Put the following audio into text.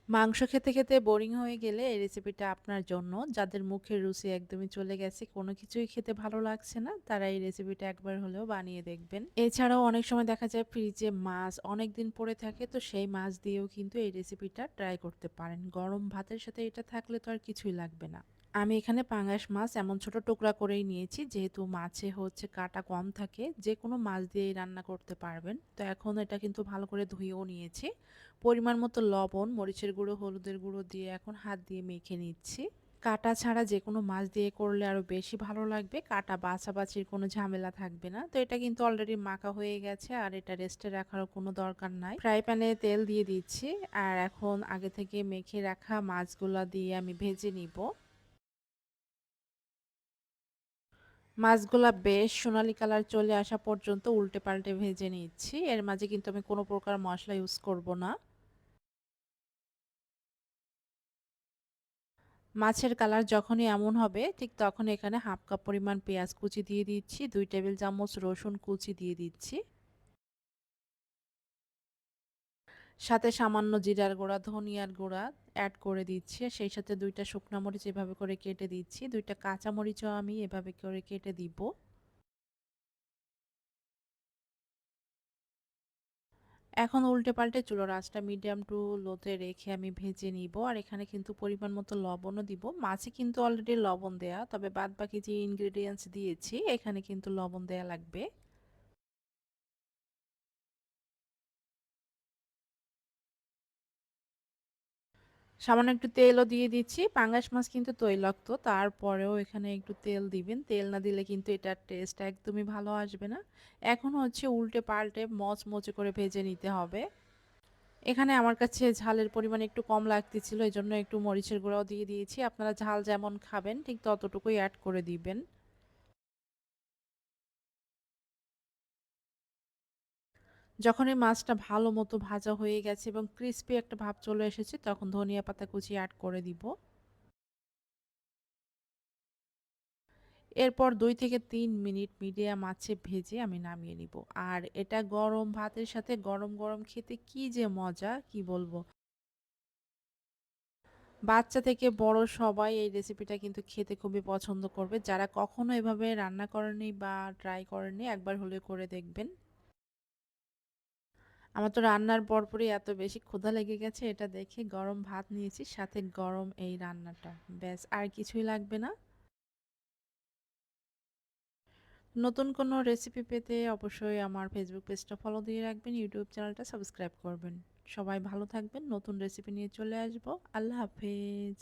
মাংস খেতে, খেতে বোরিং হয়ে গেলে এই রেসিপিটা আপনার জন্য। যাদের মুখের রুচি একদমই চলে গেছে, কোনো কিছুই খেতে ভালো লাগছে না, তারা এই রেসিপিটা একবার হলেও বানিয়ে দেখবেন। এছাড়াও অনেক সময় দেখা যায় ফ্রিজে মাছ অনেকদিন পড়ে থাকে, তো সেই মাছ দিয়েও কিন্তু এই রেসিপিটা ট্রাই করতে পারেন। গরম ভাতের সাথে এটা থাকলে তো আর কিছুই লাগবে না। আমি এখানে পাঙ্গাস মাছ এমন ছোট টুকরা করেই নিয়েছি, যেহেতু মাছে হচ্ছে কাঁটা কম থাকে, যে কোনো মাছ দিয়েই রান্না করতে পারবেন। তো এখন এটা কিন্তু ভালো করে ধুয়েও নিয়েছি। পরিমাণ মতো লবণ, মরিচের গুঁড়ো, হলুদের গুঁড়ো দিয়ে এখন হাত দিয়ে মেখে নিচ্ছি। কাঁটা ছাড়া যে কোনো মাছ দিয়ে করলে আরও বেশি ভালো লাগবে, কাঁটা বাছাবাছির কোনো ঝামেলা থাকবে না। তো এটা কিন্তু অলরেডি মাখা হয়ে গেছে, আর এটা রেস্টে রাখারও কোনো দরকার নাই। ফ্রাই প্যানে তেল দিয়ে দিচ্ছি, আর এখন আগে থেকে মেখে রাখা মাছগুলা দিয়ে আমি ভেজে নিব। মাছগুলা বেশ সোনালী কালার চলে আসা পর্যন্ত উল্টে পাল্টে ভেজে নিচ্ছি। এর মাঝে কিন্তু আমি কোনো প্রকার মশলা ইউজ করব না। মাছের কালার যখনই এমন হবে, ঠিক তখন এখানে হাফ কাপ পরিমাণ পেঁয়াজ কুচি দিয়ে দিচ্ছি, 2 টেবিল চামচ রসুন কুচি দিয়ে দিচ্ছি, সাথে সামান্য জিরার গুঁড়া, ধনিয়ার গুঁড়া অ্যাড করে দিচ্ছি। সেই সাথে 2টা শুকনো মরিচ এভাবে করে কেটে দিচ্ছি, 2টা কাঁচা মরিচও আমি এভাবে করে কেটে দিব। এখন উল্টে পাল্টে চুলোর আঁচটা মিডিয়াম টু লোতে রেখে আমি ভেজে নিব। আর এখানে কিন্তু পরিমাণ মতো লবণও দিব। মাছে কিন্তু অলরেডি লবণ দেয়া, তবে বাদ বাকি যে ইনগ্রেডিয়েন্টস দিয়েছি এখানে কিন্তু লবণ দেয়া লাগবে। সামান্য একটু তেলও দিয়ে দিচ্ছি। পাঙ্গাস মাছ কিন্তু তৈলাক্ত, তারপরেও এখানে একটু তেল দিবেন। তেল না দিলে কিন্তু এটার টেস্ট একদমই ভালো আসবে না। এখন হচ্ছে উল্টে পাল্টে মচমচে করে ভেজে নিতে হবে। এখানে আমার কাছে ঝালের পরিমাণ একটু কম লাগতেছিল, এজন্য একটু মরিচের গুঁড়াও দিয়ে দিয়েছি। আপনারা ঝাল যেমন খাবেন ঠিক ততটুকুই অ্যাড করে দিবেন। যখন এই মাছটা ভালো মতো ভাজা হয়ে গেছে এবং ক্রিস্পি একটা ভাব চলে এসেছে, তখন ধনিয়া পাতা কুচি অ্যাড করে দিব। এরপর 2 থেকে 3 মিনিট মিডিয়াম আঁচে ভেজে আমি নামিয়ে নিব। আর এটা গরম ভাতের সাথে গরম গরম খেতে কি যে মজা, কি বলবো। বাচ্চা থেকে বড় সবাই এই রেসিপিটা কিন্তু খেতে খুবই পছন্দ করবে। যারা কখনো এভাবে রান্না করেনি বা ট্রাই করেনি, একবার হলে করে দেখবেন। আমার তো রান্নার পরপরই এত বেশি ক্ষুধা লেগে গেছে, এটা দেখে গরম ভাত নিয়েছি, সাথে গরম এই রান্নাটা, ব্যাস আর কিছুই লাগবে না। নতুন কোনো রেসিপি পেতে অবশ্যই আমার ফেসবুক পেজটা ফলো দিয়ে রাখবেন, ইউটিউব চ্যানেলটা সাবস্ক্রাইব করবেন। সবাই ভালো থাকবেন, নতুন রেসিপি নিয়ে চলে আসবো। আল্লাহ হাফেজ।